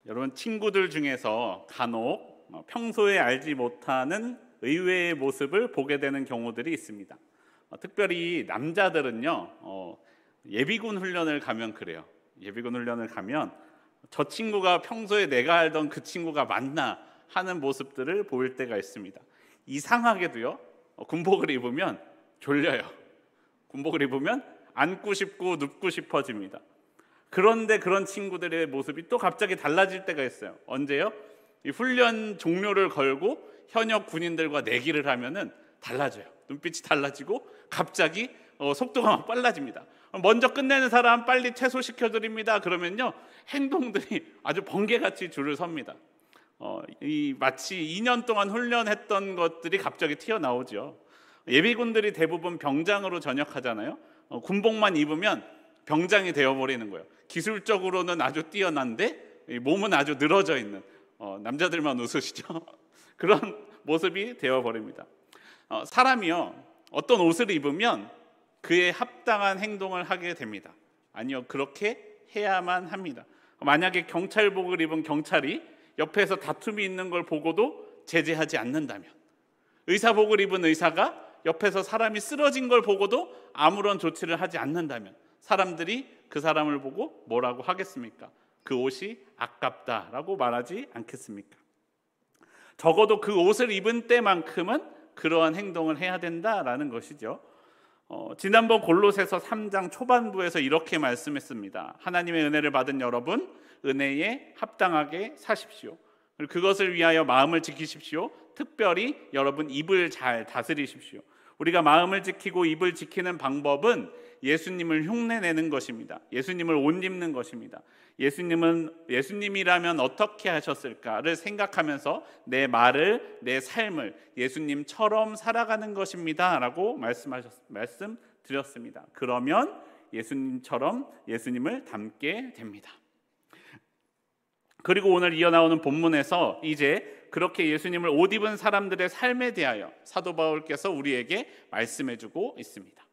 여러분, 친구들 중에서 간혹 평소에 알지 못하는 의외의 모습을 보게 되는 경우들이 있습니다. 특별히 남자들은요, 예비군 훈련을 가면 그래요. 예비군 훈련을 가면 저 친구가 평소에 내가 알던 그 친구가 맞나 하는 모습들을 보일 때가 있습니다. 이상하게도요, 군복을 입으면 졸려요. 군복을 입으면 앉고 싶고 눕고 싶어집니다. 그런데 그런 친구들의 모습이 또 갑자기 달라질 때가 있어요. 언제요? 이 훈련 종료를 걸고 현역 군인들과 내기를 하면은 달라져요. 눈빛이 달라지고 갑자기 속도가 막 빨라집니다. 먼저 끝내는 사람 빨리 퇴소시켜드립니다. 그러면요, 행동들이 아주 번개같이 줄을 섭니다. 마치 2년 동안 훈련했던 것들이 갑자기 튀어나오죠. 예비군들이 대부분 병장으로 전역하잖아요. 군복만 입으면 병장이 되어버리는 거예요. 기술적으로는 아주 뛰어난데 몸은 아주 늘어져 있는, 남자들만 웃으시죠? 그런 모습이 되어버립니다. 사람이요, 어떤 옷을 입으면 그에 합당한 행동을 하게 됩니다. 아니요, 그렇게 해야만 합니다. 만약에 경찰복을 입은 경찰이 옆에서 다툼이 있는 걸 보고도 제재하지 않는다면, 의사복을 입은 의사가 옆에서 사람이 쓰러진 걸 보고도 아무런 조치를 하지 않는다면 사람들이 그 사람을 보고 뭐라고 하겠습니까? 그 옷이 아깝다라고 말하지 않겠습니까? 적어도 그 옷을 입은 때만큼은 그러한 행동을 해야 된다라는 것이죠. 지난번 골로새서 3장 초반부에서 이렇게 말씀했습니다. 하나님의 은혜를 받은 여러분, 은혜에 합당하게 사십시오. 그것을 위하여 마음을 지키십시오. 특별히 여러분 입을 잘 다스리십시오. 우리가 마음을 지키고 입을 지키는 방법은 예수님을 흉내내는 것입니다. 예수님을 옷 입는 것입니다. 예수님이라면 어떻게 하셨을까를 생각하면서 내 말을, 내 삶을 예수님처럼 살아가는 것입니다 라고 말씀드렸습니다. 그러면 예수님처럼 예수님을 닮게 됩니다. 그리고 오늘 이어나오는 본문에서 이제 그렇게 예수님을 옷 입은 사람들의 삶에 대하여 사도 바울께서 우리에게 말씀해주고 있습니다.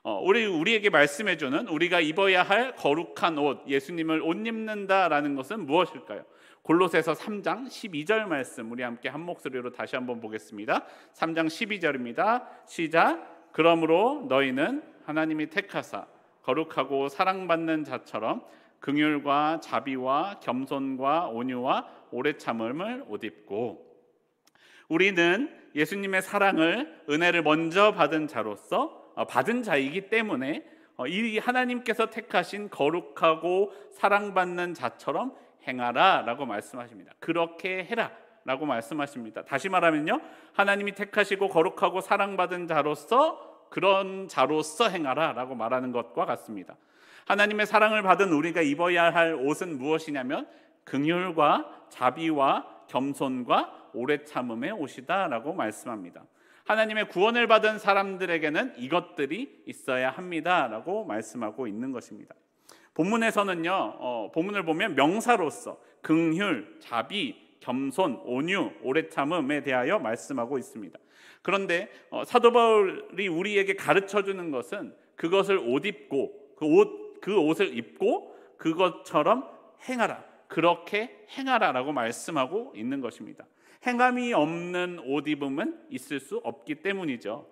우리에게 말씀해주는, 우리가 입어야 할 거룩한 옷, 예수님을 옷 입는다라는 것은 무엇일까요? 골로새서 3장 12절 말씀, 우리 함께 한 목소리로 다시 한번 보겠습니다. 3장 12절입니다. 시작. 그러므로 너희는 하나님이 택하사 거룩하고 사랑받는 자처럼 긍휼과 자비와 겸손과 온유와 오래 참음을 옷 입고, 우리는 예수님의 사랑을, 은혜를 먼저 받은 자이기 때문에 이 하나님께서 택하신 거룩하고 사랑받는 자처럼 행하라 라고 말씀하십니다. 그렇게 해라 라고 말씀하십니다. 다시 말하면요, 하나님이 택하시고 거룩하고 사랑받은 자로서, 그런 자로서 행하라 라고 말하는 것과 같습니다. 하나님의 사랑을 받은 우리가 입어야 할 옷은 무엇이냐면 긍휼과 자비와 겸손과 오래 참음의 옷이다 라고 말씀합니다. 하나님의 구원을 받은 사람들에게는 이것들이 있어야 합니다 라고 말씀하고 있는 것입니다. 본문에서는요, 본문을 보면 명사로서 긍휼, 자비, 겸손, 온유, 오래 참음에 대하여 말씀하고 있습니다. 그런데 사도 바울이 우리에게 가르쳐주는 것은 그것을 옷 입고 그 옷을 입고 그것처럼 행하라, 그렇게 행하라라고 말씀하고 있는 것입니다. 행함이 없는 옷 입음은 있을 수 없기 때문이죠.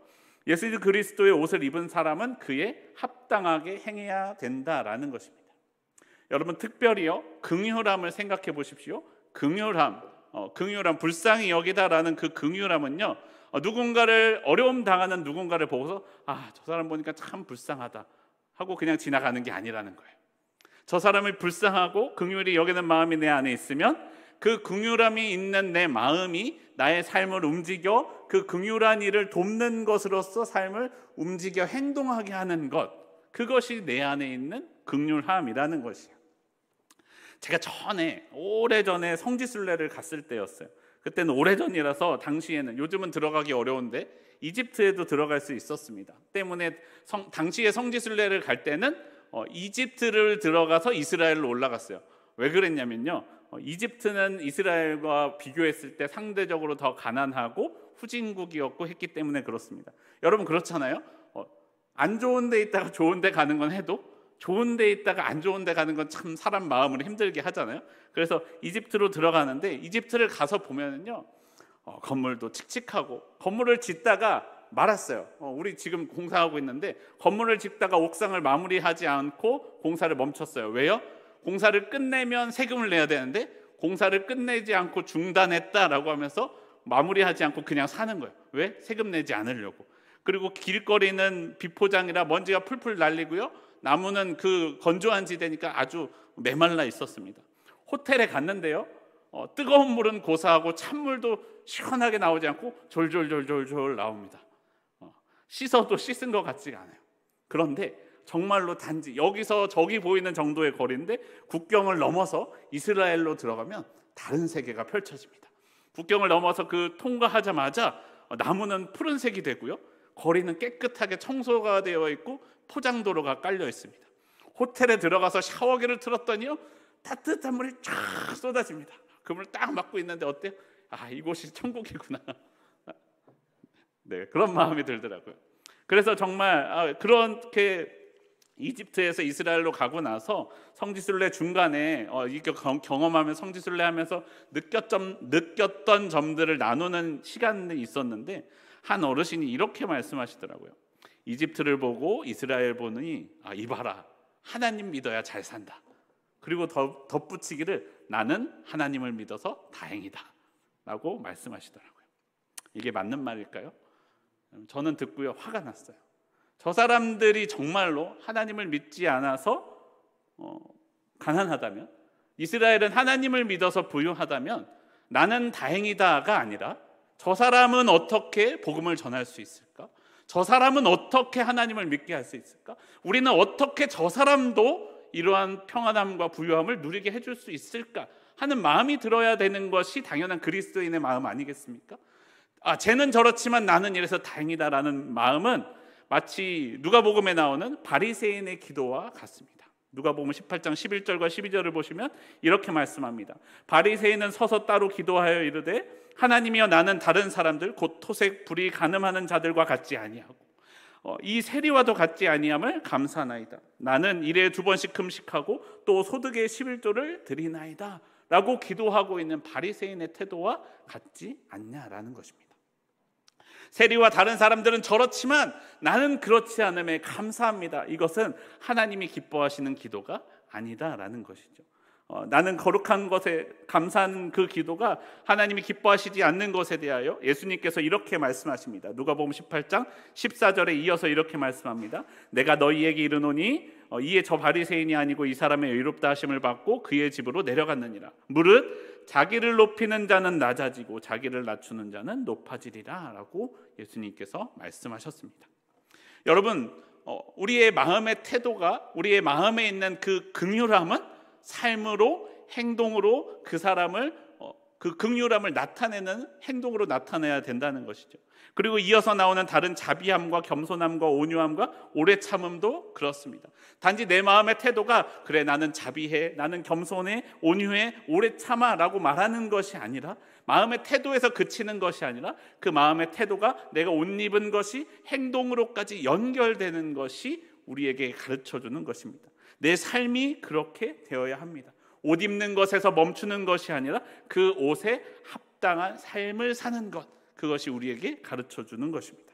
예수 그리스도의 옷을 입은 사람은 그에 합당하게 행해야 된다라는 것입니다. 여러분, 특별히요, 긍휼함을 생각해 보십시오. 긍휼함, 불쌍히 여기다라는 그 긍휼함은요, 누군가를, 어려움 당하는 누군가를 보고서 저 사람 보니까 참 불쌍하다 하고 그냥 지나가는 게 아니라는 거예요. 저 사람을 불쌍하고 긍휼히 여기는 마음이 내 안에 있으면 그 긍휼함이 있는 내 마음이 나의 삶을 움직여 그 긍휼한 일을 돕는 것으로서 삶을 움직여 행동하게 하는 것, 그것이 내 안에 있는 긍휼함이라는 것이에요. 제가 오래전에 성지순례를 갔을 때였어요. 그때는 오래전이라서 당시에는, 요즘은 들어가기 어려운데 이집트에도 들어갈 수 있었습니다. 때문에 당시에 성지순례를 갈 때는 이집트를 들어가서 이스라엘로 올라갔어요. 왜 그랬냐면요, 이집트는 이스라엘과 비교했을 때 상대적으로 더 가난하고 후진국이었고 했기 때문에 그렇습니다. 여러분, 그렇잖아요. 안 좋은 데 있다가 좋은 데 가는 건 해도 좋은 데 있다가 안 좋은 데 가는 건 참 사람 마음을 힘들게 하잖아요. 그래서 이집트로 들어가는데 이집트를 가서 보면은요, 건물도 칙칙하고, 건물을 짓다가 말았어요. 우리 지금 공사하고 있는데 건물을 짓다가 옥상을 마무리하지 않고 공사를 멈췄어요. 왜요? 공사를 끝내면 세금을 내야 되는데 공사를 끝내지 않고 중단했다라고 하면서 마무리하지 않고 그냥 사는 거예요. 왜? 세금 내지 않으려고. 그리고 길거리는 비포장이라 먼지가 풀풀 날리고요, 나무는 그 건조한 지대니까 아주 메말라 있었습니다. 호텔에 갔는데요, 뜨거운 물은 고사하고 찬물도 시원하게 나오지 않고 졸졸졸졸졸 나옵니다. 씻어도 씻은 것 같지가 않아요. 그런데 정말로 단지 여기서 저기 보이는 정도의 거리인데 국경을 넘어서 이스라엘로 들어가면 다른 세계가 펼쳐집니다. 국경을 넘어서 그 통과하자마자 나무는 푸른색이 되고요, 거리는 깨끗하게 청소가 되어 있고 포장도로가 깔려 있습니다. 호텔에 들어가서 샤워기를 틀었더니요, 따뜻한 물이 쫙 쏟아집니다. 그 물 딱 맞고 있는데 어때요? 아, 이곳이 천국이구나. 네, 그런 마음이 들더라고요. 그래서 정말 그렇게 이집트에서 이스라엘로 가고 나서 성지순례 중간에 이렇게 경험하면 성지순례 하면서 느꼈던 점들을 나누는 시간이 있었는데, 한 어르신이 이렇게 말씀하시더라고요. 이집트를 보고 이스라엘 보니 이봐라, 하나님 믿어야 잘 산다. 그리고 덧붙이기를 나는 하나님을 믿어서 다행이다 라고 말씀하시더라고요. 이게 맞는 말일까요? 저는 듣고요, 화가 났어요. 저 사람들이 정말로 하나님을 믿지 않아서 가난하다면, 이스라엘은 하나님을 믿어서 부유하다면 나는 다행이다가 아니라 저 사람은 어떻게 복음을 전할 수 있을까? 저 사람은 어떻게 하나님을 믿게 할 수 있을까? 우리는 어떻게 저 사람도 이러한 평안함과 부유함을 누리게 해줄 수 있을까 하는 마음이 들어야 되는 것이 당연한 그리스도인의 마음 아니겠습니까? 쟤는 저렇지만 나는 이래서 다행이다라는 마음은 마치 누가복음에 나오는 바리새인의 기도와 같습니다. 누가복음 18장 11절과 12절을 보시면 이렇게 말씀합니다. 바리새인은 서서 따로 기도하여 이르되 하나님이여, 나는 다른 사람들 곧 토색 불이 간음하는 자들과 같지 아니하고 이 세리와도 같지 아니함을 감사하나이다. 나는 일에 2번씩 금식하고 또 소득의 11조를 드리나이다 라고 기도하고 있는 바리새인의 태도와 같지 않냐라는 것입니다. 세리와 다른 사람들은 저렇지만 나는 그렇지 않음에 감사합니다. 이것은 하나님이 기뻐하시는 기도가 아니다라는 것이죠. 나는 거룩한 것에 감사하는 그 기도가 하나님이 기뻐하시지 않는 것에 대하여 예수님께서 이렇게 말씀하십니다. 누가복음 18장 14절에 이어서 이렇게 말씀합니다. 내가 너희에게 이르노니 이에 저 바리새인이 아니고 이 사람의 의롭다 하심을 받고 그의 집으로 내려갔느니라. 무릇 자기를 높이는 자는 낮아지고 자기를 낮추는 자는 높아지리라 라고 예수님께서 말씀하셨습니다. 여러분, 우리의 마음의 태도가, 우리의 마음에 있는 그 긍휼함은 삶으로, 행동으로 그 사람을, 그 긍휼함을 나타내는 행동으로 나타내야 된다는 것이죠. 그리고 이어서 나오는 다른 자비함과 겸손함과 온유함과 오래 참음도 그렇습니다. 단지 내 마음의 태도가 그래 나는 자비해, 나는 겸손해, 온유해, 오래 참아 라고 말하는 것이 아니라, 마음의 태도에서 그치는 것이 아니라 그 마음의 태도가 내가 옷 입은 것이 행동으로까지 연결되는 것이 우리에게 가르쳐주는 것입니다. 내 삶이 그렇게 되어야 합니다. 옷 입는 것에서 멈추는 것이 아니라 그 옷에 합당한 삶을 사는 것, 그것이 우리에게 가르쳐주는 것입니다.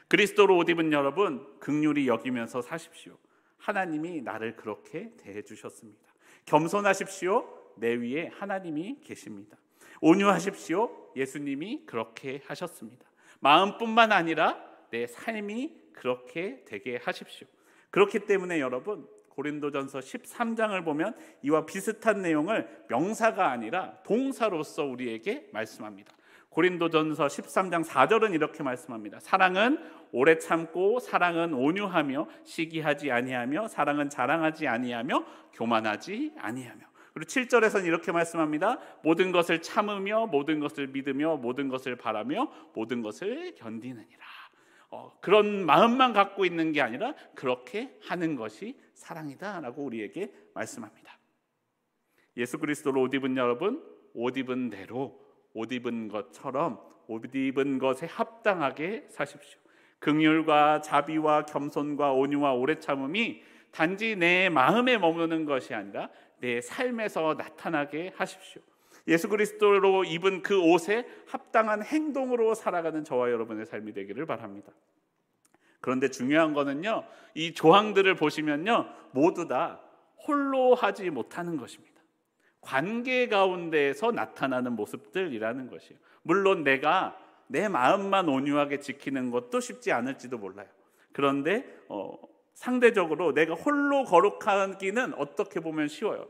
그리스도로 옷 입은 여러분, 긍휼히 여기면서 사십시오. 하나님이 나를 그렇게 대해 주셨습니다. 겸손하십시오. 내 위에 하나님이 계십니다. 온유하십시오. 예수님이 그렇게 하셨습니다. 마음뿐만 아니라 내 삶이 그렇게 되게 하십시오. 그렇기 때문에 여러분, 고린도전서 13장을 보면 이와 비슷한 내용을 명사가 아니라 동사로서 우리에게 말씀합니다. 고린도전서 13장 4절은 이렇게 말씀합니다. 사랑은 오래 참고, 사랑은 온유하며, 시기하지 아니하며, 사랑은 자랑하지 아니하며, 교만하지 아니하며. 그리고 7절에서는 이렇게 말씀합니다. 모든 것을 참으며, 모든 것을 믿으며, 모든 것을 바라며, 모든 것을 견디느니라. 그런 마음만 갖고 있는 게 아니라 그렇게 하는 것이 사랑이다라고 우리에게 말씀합니다. 예수 그리스도로 옷 입은 여러분, 옷 입은 대로, 옷 입은 것처럼 옷 입은 것에 합당하게 사십시오. 긍휼과 자비와 겸손과 온유와 오래 참음이 단지 내 마음에 머무는 것이 아니라 내 삶에서 나타나게 하십시오. 예수 그리스도로 입은 그 옷에 합당한 행동으로 살아가는 저와 여러분의 삶이 되기를 바랍니다. 그런데 중요한 거는요, 이 조항들을 보시면요, 모두 다 홀로 하지 못하는 것입니다. 관계 가운데에서 나타나는 모습들이라는 것이에요. 물론 내가 내 마음만 온유하게 지키는 것도 쉽지 않을지도 몰라요. 그런데 상대적으로 내가 홀로 거룩하기는 어떻게 보면 쉬워요.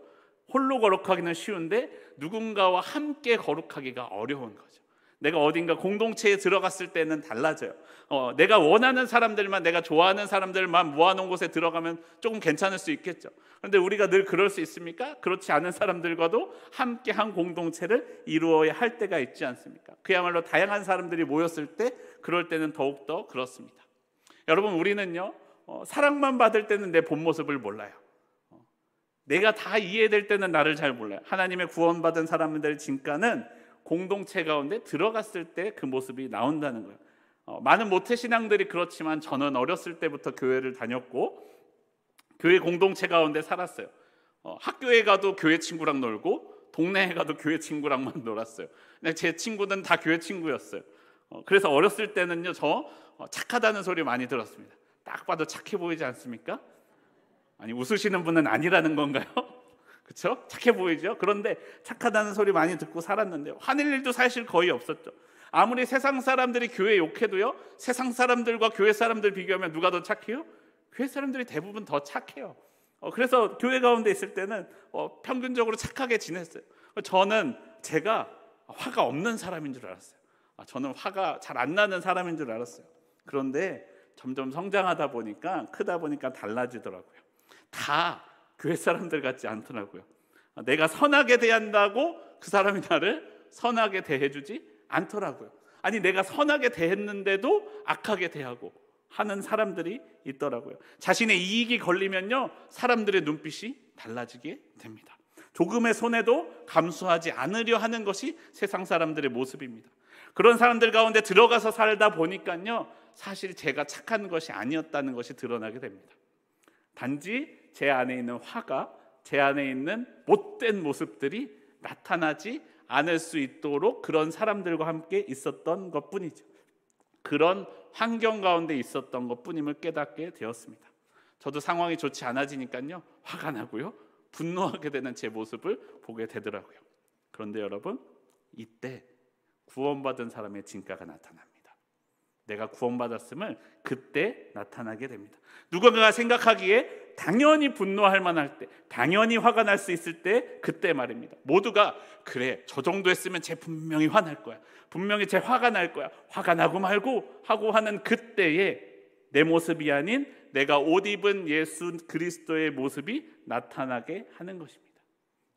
홀로 거룩하기는 쉬운데 누군가와 함께 거룩하기가 어려운 거죠. 내가 어딘가 공동체에 들어갔을 때는 달라져요. 내가 원하는 사람들만, 내가 좋아하는 사람들만 모아놓은 곳에 들어가면 조금 괜찮을 수 있겠죠. 그런데 우리가 늘 그럴 수 있습니까? 그렇지 않은 사람들과도 함께 한 공동체를 이루어야 할 때가 있지 않습니까? 그야말로 다양한 사람들이 모였을 때, 그럴 때는 더욱더 그렇습니다. 여러분, 우리는요, 사랑만 받을 때는 내 본 모습을 몰라요. 내가 다 이해될 때는 나를 잘 몰라요. 하나님의 구원받은 사람들의 진가는 공동체 가운데 들어갔을 때 그 모습이 나온다는 거예요. 많은 모태신앙들이 그렇지만 저는 어렸을 때부터 교회를 다녔고 교회 공동체 가운데 살았어요. 학교에 가도 교회 친구랑 놀고 동네에 가도 교회 친구랑만 놀았어요. 근데 제 친구는 다 교회 친구였어요. 그래서 어렸을 때는요, 저 착하다는 소리 많이 들었습니다. 딱 봐도 착해 보이지 않습니까? 아니, 웃으시는 분은 아니라는 건가요? 그렇죠? 착해 보이죠? 그런데 착하다는 소리 많이 듣고 살았는데 화낼 일도 사실 거의 없었죠. 아무리 세상 사람들이 교회 욕해도요, 세상 사람들과 교회 사람들 비교하면 누가 더 착해요? 교회 사람들이 대부분 더 착해요. 그래서 교회 가운데 있을 때는 평균적으로 착하게 지냈어요. 저는 제가 화가 없는 사람인 줄 알았어요. 저는 화가 잘 안 나는 사람인 줄 알았어요. 그런데 점점 성장하다 보니까, 크다 보니까 달라지더라고요. 다 교회 사람들 같지 않더라고요. 내가 선하게 대한다고 그 사람이 나를 선하게 대해주지 않더라고요. 아니, 내가 선하게 대했는데도 악하게 대하고 하는 사람들이 있더라고요. 자신의 이익이 걸리면요, 사람들의 눈빛이 달라지게 됩니다. 조금의 손해도 감수하지 않으려 하는 것이 세상 사람들의 모습입니다. 그런 사람들 가운데 들어가서 살다 보니까요, 사실 제가 착한 것이 아니었다는 것이 드러나게 됩니다. 단지 제 안에 있는 화가, 제 안에 있는 못된 모습들이 나타나지 않을 수 있도록 그런 사람들과 함께 있었던 것뿐이죠. 그런 환경 가운데 있었던 것뿐임을 깨닫게 되었습니다. 저도 상황이 좋지 않아지니까요, 화가 나고요, 분노하게 되는 제 모습을 보게 되더라고요. 그런데 여러분, 이때 구원받은 사람의 진가가 나타납니다. 내가 구원받았음을 그때 나타나게 됩니다. 누군가가 생각하기에 당연히 분노할 만할 때, 당연히 화가 날 수 있을 때, 그때 말입니다. 모두가 그래, 저 정도 했으면 쟤 분명히 화날 거야, 분명히 쟤 화가 날 거야, 화가 나고 말고 하고 하는 그때에 내 모습이 아닌 내가 옷 입은 예수 그리스도의 모습이 나타나게 하는 것입니다.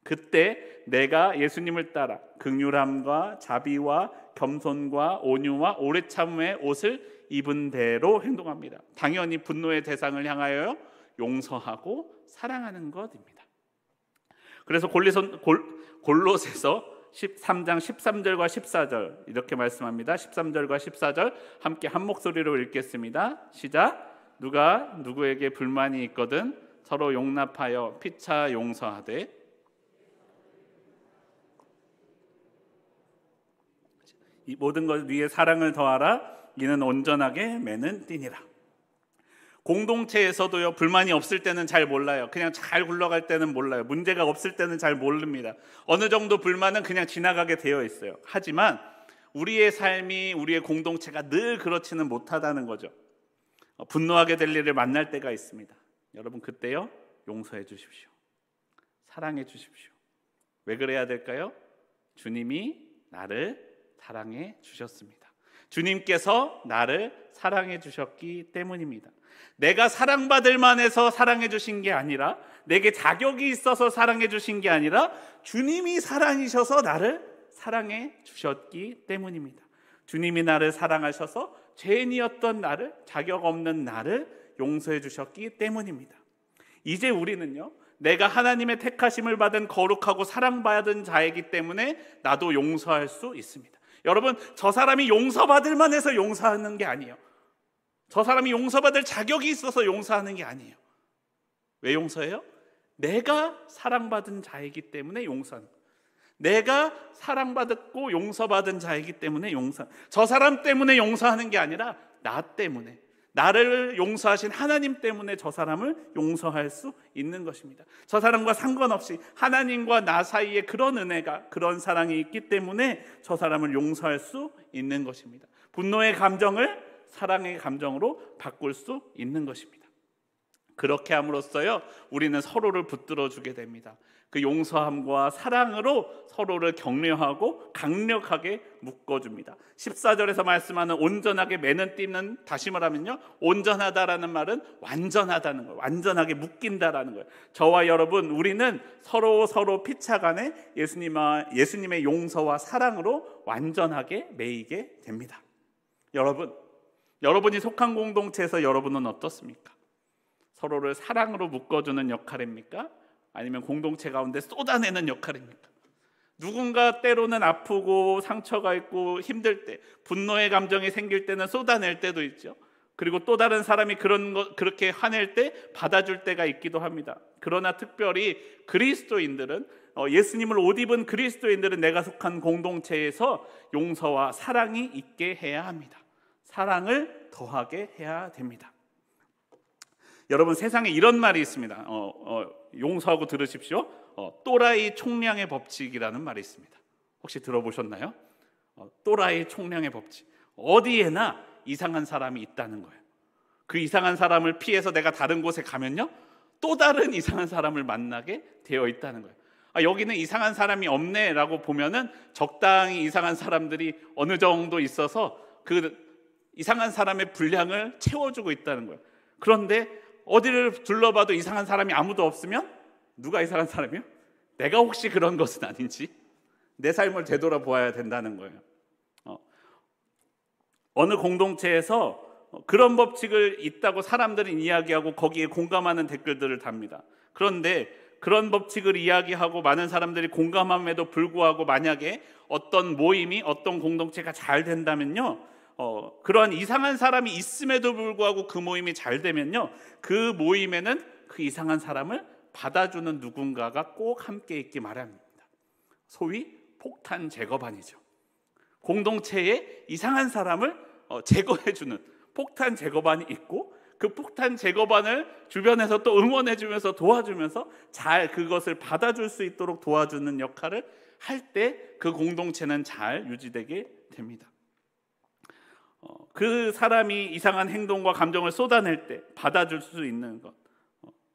그때 내가 예수님을 따라 긍휼함과 자비와 겸손과 온유와 오래 참음의 옷을 입은 대로 행동합니다. 당연히 분노의 대상을 향하여 용서하고 사랑하는 것입니다. 그래서 골로새서 13장 13절과 14절 이렇게 말씀합니다. 13절과 14절 함께 한 목소리로 읽겠습니다. 시작. 누가 누구에게 불만이 있거든 서로 용납하여 피차 용서하되 이 모든 것 위에 사랑을 더하라. 이는 온전하게 매는 띠니라. 공동체에서도요, 불만이 없을 때는 잘 몰라요. 그냥 잘 굴러갈 때는 몰라요. 문제가 없을 때는 잘 모릅니다. 어느 정도 불만은 그냥 지나가게 되어 있어요. 하지만 우리의 삶이, 우리의 공동체가 늘 그렇지는 못하다는 거죠. 분노하게 될 일을 만날 때가 있습니다. 여러분, 그때요, 용서해 주십시오. 사랑해 주십시오. 왜 그래야 될까요? 주님이 나를 사랑해 주셨습니다. 주님께서 나를 사랑해 주셨기 때문입니다. 내가 사랑받을 만해서 사랑해 주신 게 아니라, 내게 자격이 있어서 사랑해 주신 게 아니라 주님이 사랑이셔서 나를 사랑해 주셨기 때문입니다. 주님이 나를 사랑하셔서 죄인이었던 나를, 자격 없는 나를 용서해 주셨기 때문입니다. 이제 우리는요, 내가 하나님의 택하심을 받은 거룩하고 사랑받은 자이기 때문에 나도 용서할 수 있습니다. 여러분, 저 사람이 용서받을 만해서 용서하는 게 아니에요. 저 사람이 용서받을 자격이 있어서 용서하는 게 아니에요. 왜 용서해요? 내가 사랑받은 자이기 때문에 용서하는 거예요. 내가 사랑받았고 용서받은 자이기 때문에 저 사람 때문에 용서하는 게 아니라 나 때문에, 나를 용서하신 하나님 때문에 저 사람을 용서할 수 있는 것입니다. 저 사람과 상관없이 하나님과 나 사이에 그런 은혜가, 그런 사랑이 있기 때문에 저 사람을 용서할 수 있는 것입니다. 분노의 감정을 사랑의 감정으로 바꿀 수 있는 것입니다. 그렇게 함으로써요, 우리는 서로를 붙들어 주게 됩니다. 그 용서함과 사랑으로 서로를 격려하고 강력하게 묶어줍니다. 14절에서 말씀하는 온전하게 매는 띠는, 다시 말하면요, 온전하다라는 말은 완전하다는 거예요. 완전하게 묶인다라는 거예요. 저와 여러분, 우리는 서로 피차간에 예수님의 용서와 사랑으로 완전하게 매이게 됩니다. 여러분이 속한 공동체에서 여러분은 어떻습니까? 서로를 사랑으로 묶어주는 역할입니까? 아니면 공동체 가운데 쏟아내는 역할입니까? 누군가 때로는 아프고 상처가 있고 힘들 때, 분노의 감정이 생길 때는 쏟아낼 때도 있죠. 그리고 또 다른 사람이 그렇게 화낼 때 받아줄 때가 있기도 합니다. 그러나 특별히 그리스도인들은, 예수님을 옷 입은 그리스도인들은 내가 속한 공동체에서 용서와 사랑이 있게 해야 합니다. 사랑을 더하게 해야 됩니다. 여러분, 세상에 이런 말이 있습니다. 용서하고 들으십시오. 또라이 총량의 법칙이라는 말이 있습니다. 혹시 들어보셨나요? 또라이 총량의 법칙. 어디에나 이상한 사람이 있다는 거예요. 그 이상한 사람을 피해서 내가 다른 곳에 가면요, 또 다른 이상한 사람을 만나게 되어 있다는 거예요. 여기는 이상한 사람이 없네 라고 보면은 적당히 이상한 사람들이 어느 정도 있어서 그 이상한 사람의 분량을 채워주고 있다는 거예요. 그런데 어디를 둘러봐도 이상한 사람이 아무도 없으면 누가 이상한 사람이요? 내가 혹시 그런 것은 아닌지 내 삶을 되돌아보아야 된다는 거예요. 어느 공동체에서 그런 법칙을 있다고 사람들은 이야기하고 거기에 공감하는 댓글들을 답니다. 그런데 그런 법칙을 이야기하고 많은 사람들이 공감함에도 불구하고 만약에 어떤 모임이, 어떤 공동체가 잘 된다면요, 그러한 이상한 사람이 있음에도 불구하고 그 모임이 잘 되면요, 그 모임에는 그 이상한 사람을 받아주는 누군가가 꼭 함께 있기 마련입니다. 소위 폭탄 제거반이죠. 공동체에 이상한 사람을 제거해주는 폭탄 제거반이 있고, 그 폭탄 제거반을 주변에서 또 응원해주면서 도와주면서 잘 그것을 받아줄 수 있도록 도와주는 역할을 할 때 그 공동체는 잘 유지되게 됩니다. 그 사람이 이상한 행동과 감정을 쏟아낼 때 받아줄 수 있는 것,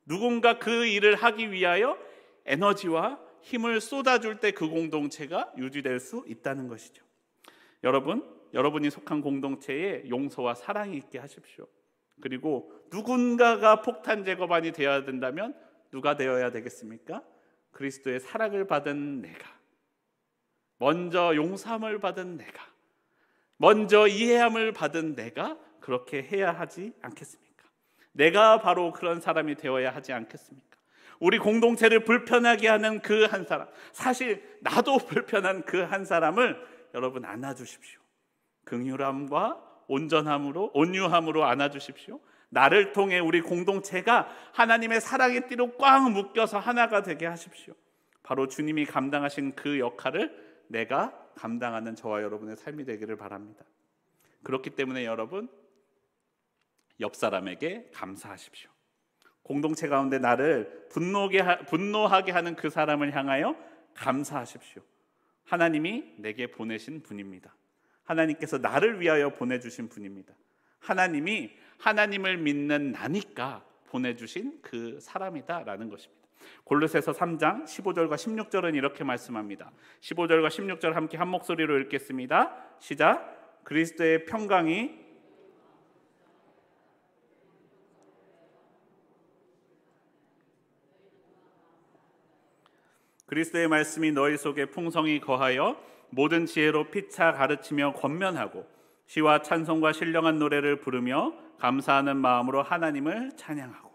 누군가 그 일을 하기 위하여 에너지와 힘을 쏟아줄 때 그 공동체가 유지될 수 있다는 것이죠. 여러분이 속한 공동체에 용서와 사랑이 있게 하십시오. 그리고 누군가가 폭탄 제거반이 되어야 된다면 누가 되어야 되겠습니까? 그리스도의 사랑을 받은 내가, 먼저 용서함을 받은 내가, 먼저 이해함을 받은 내가 그렇게 해야 하지 않겠습니까? 내가 바로 그런 사람이 되어야 하지 않겠습니까? 우리 공동체를 불편하게 하는 그 한 사람, 사실 나도 불편한 그 한 사람을 여러분 안아주십시오. 긍휼함과 온유함으로 안아주십시오. 나를 통해 우리 공동체가 하나님의 사랑의 띠로 꽉 묶여서 하나가 되게 하십시오. 바로 주님이 감당하신 그 역할을 내가 감당하는 저와 여러분의 삶이 되기를 바랍니다. 그렇기 때문에 여러분, 옆 사람에게 감사하십시오. 공동체 가운데 나를 분노하게 하는 그 사람을 향하여 감사하십시오. 하나님이 내게 보내신 분입니다. 하나님께서 나를 위하여 보내주신 분입니다. 하나님이 하나님을 믿는 나니까 보내주신 그 사람이다라는 것입니다. 골로새서 3장 15절과 16절은 이렇게 말씀합니다. 15절과 16절 함께 한 목소리로 읽겠습니다. 시작. 그리스도의 평강이 그리스도의 말씀이 너희 속에 풍성히 거하여 모든 지혜로 피차 가르치며 권면하고 시와 찬송과 신령한 노래를 부르며 감사하는 마음으로 하나님을 찬양하고.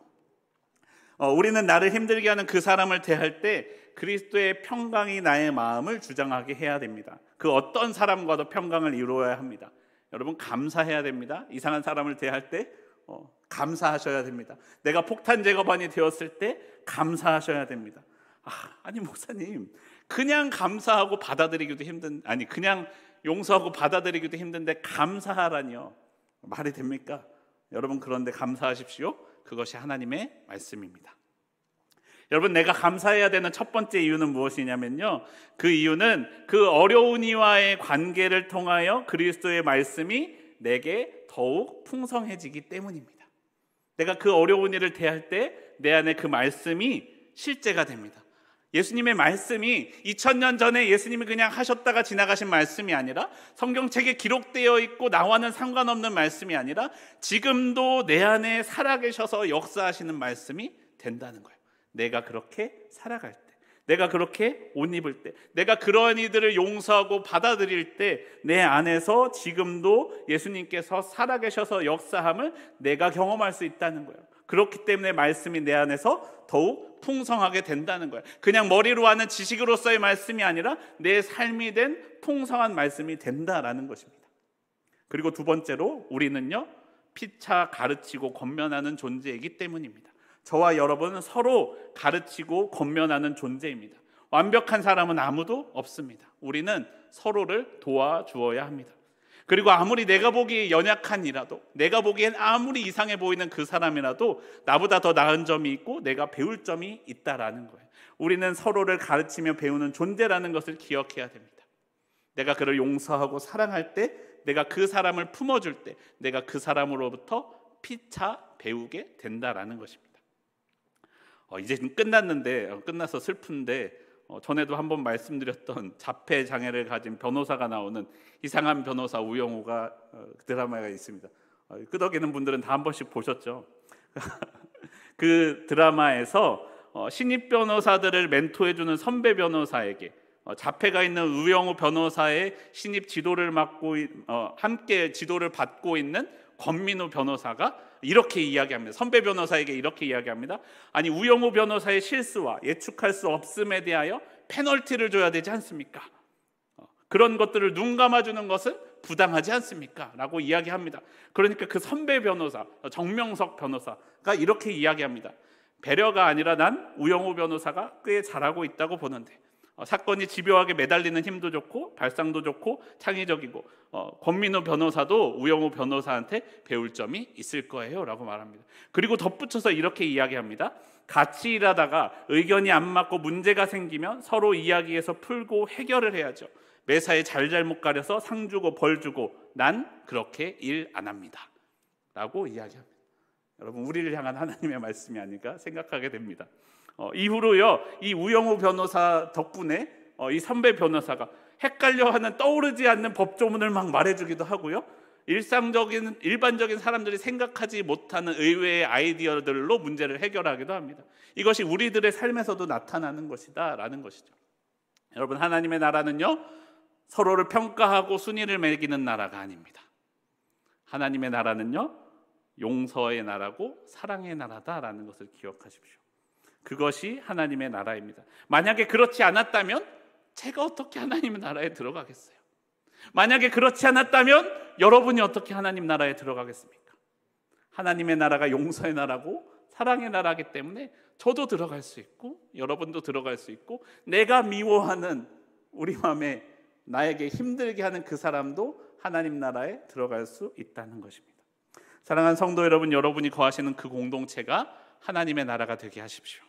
우리는 나를 힘들게 하는 그 사람을 대할 때 그리스도의 평강이 나의 마음을 주장하게 해야 됩니다. 그 어떤 사람과도 평강을 이루어야 합니다. 여러분, 감사해야 됩니다. 이상한 사람을 대할 때 감사하셔야 됩니다. 내가 폭탄 제거반이 되었을 때 감사하셔야 됩니다. 아니 목사님, 그냥 감사하고 받아들이기도 그냥 용서하고 받아들이기도 힘든데 감사하라니요. 말이 됩니까? 여러분, 그런데 감사하십시오. 그것이 하나님의 말씀입니다. 여러분, 내가 감사해야 되는 첫 번째 이유는 무엇이냐면요, 그 이유는 그 어려운 이와의 관계를 통하여 그리스도의 말씀이 내게 더욱 풍성해지기 때문입니다. 내가 그 어려운 일을 대할 때 내 안에 그 말씀이 실제가 됩니다. 예수님의 말씀이 2000년 전에 예수님이 그냥 하셨다가 지나가신 말씀이 아니라, 성경책에 기록되어 있고 나와는 상관없는 말씀이 아니라 지금도 내 안에 살아계셔서 역사하시는 말씀이 된다는 거예요. 내가 그렇게 살아갈 때, 내가 그렇게 옷 입을 때, 내가 그러한 이들을 용서하고 받아들일 때 내 안에서 지금도 예수님께서 살아계셔서 역사함을 내가 경험할 수 있다는 거예요. 그렇기 때문에 말씀이 내 안에서 더욱 풍성하게 된다는 거예요. 그냥 머리로 아는 지식으로서의 말씀이 아니라 내 삶이 된 풍성한 말씀이 된다라는 것입니다. 그리고 두 번째로, 우리는요, 피차 가르치고 권면하는 존재이기 때문입니다. 저와 여러분은 서로 가르치고 권면하는 존재입니다. 완벽한 사람은 아무도 없습니다. 우리는 서로를 도와주어야 합니다. 그리고 아무리 내가 보기에 연약한이라도, 내가 보기엔 아무리 이상해 보이는 그 사람이라도 나보다 더 나은 점이 있고 내가 배울 점이 있다라는 거예요. 우리는 서로를 가르치며 배우는 존재라는 것을 기억해야 됩니다. 내가 그를 용서하고 사랑할 때, 내가 그 사람을 품어줄 때, 내가 그 사람으로부터 피차 배우게 된다라는 것입니다. 이제는 끝나서 슬픈데, 전에도 한번 말씀드렸던 자폐 장애를 가진 변호사가 나오는 이상한 변호사 우영우가 드라마가 있습니다. 끄덕이는 분들은 다 한 번씩 보셨죠? 그 드라마에서 신입 변호사들을 멘토해주는 선배 변호사에게 자폐가 있는 우영우 변호사의 신입 지도를 맡고 함께 지도를 받고 있는 권민우 변호사가 이렇게 이야기합니다. 선배 변호사에게 이렇게 이야기합니다. 아니, 우영우 변호사의 실수와 예측할 수 없음에 대하여 페널티를 줘야 되지 않습니까? 그런 것들을 눈 감아주는 것은 부당하지 않습니까? 라고 이야기합니다. 그러니까 그 선배 변호사, 정명석 변호사가 이렇게 이야기합니다. 배려가 아니라 난 우영우 변호사가 꽤 잘하고 있다고 보는데, 사건이 집요하게 매달리는 힘도 좋고 발상도 좋고 창의적이고, 권민우 변호사도 우영우 변호사한테 배울 점이 있을 거예요 라고 말합니다. 그리고 덧붙여서 이렇게 이야기합니다. 같이 일하다가 의견이 안 맞고 문제가 생기면 서로 이야기해서 풀고 해결을 해야죠. 매사에 잘잘못 가려서 상 주고 벌 주고 난 그렇게 일 안 합니다 라고 이야기합니다. 여러분, 우리를 향한 하나님의 말씀이 아닐까 생각하게 됩니다. 이후로요, 이 우영우 변호사 덕분에 이 선배 변호사가 헷갈려하는, 떠오르지 않는 법조문을 막 말해주기도 하고요, 일반적인 사람들이 생각하지 못하는 의외의 아이디어들로 문제를 해결하기도 합니다. 이것이 우리들의 삶에서도 나타나는 것이다 라는 것이죠. 여러분, 하나님의 나라는요, 서로를 평가하고 순위를 매기는 나라가 아닙니다. 하나님의 나라는요, 용서의 나라고 사랑의 나라다라는 것을 기억하십시오. 그것이 하나님의 나라입니다. 만약에 그렇지 않았다면 제가 어떻게 하나님의 나라에 들어가겠어요? 만약에 그렇지 않았다면 여러분이 어떻게 하나님 나라에 들어가겠습니까? 하나님의 나라가 용서의 나라고 사랑의 나라이기 때문에 저도 들어갈 수 있고 여러분도 들어갈 수 있고, 내가 미워하는, 우리 마음에 나에게 힘들게 하는 그 사람도 하나님 나라에 들어갈 수 있다는 것입니다. 사랑하는 성도 여러분, 여러분이 거하시는 그 공동체가 하나님의 나라가 되게 하십시오.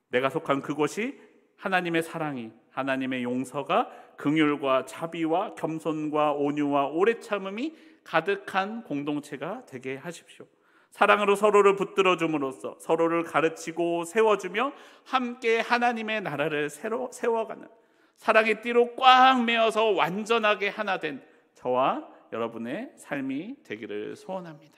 내가 속한 그곳이 하나님의 사랑이, 하나님의 용서가 긍휼과 자비와 겸손과 온유와 오래 참음이 가득한 공동체가 되게 하십시오. 사랑으로 서로를 붙들어 줌으로써 서로를 가르치고 세워주며 함께 하나님의 나라를 세워가는, 사랑의 띠로 꽉 메어서 완전하게 하나 된 저와 여러분의 삶이 되기를 소원합니다.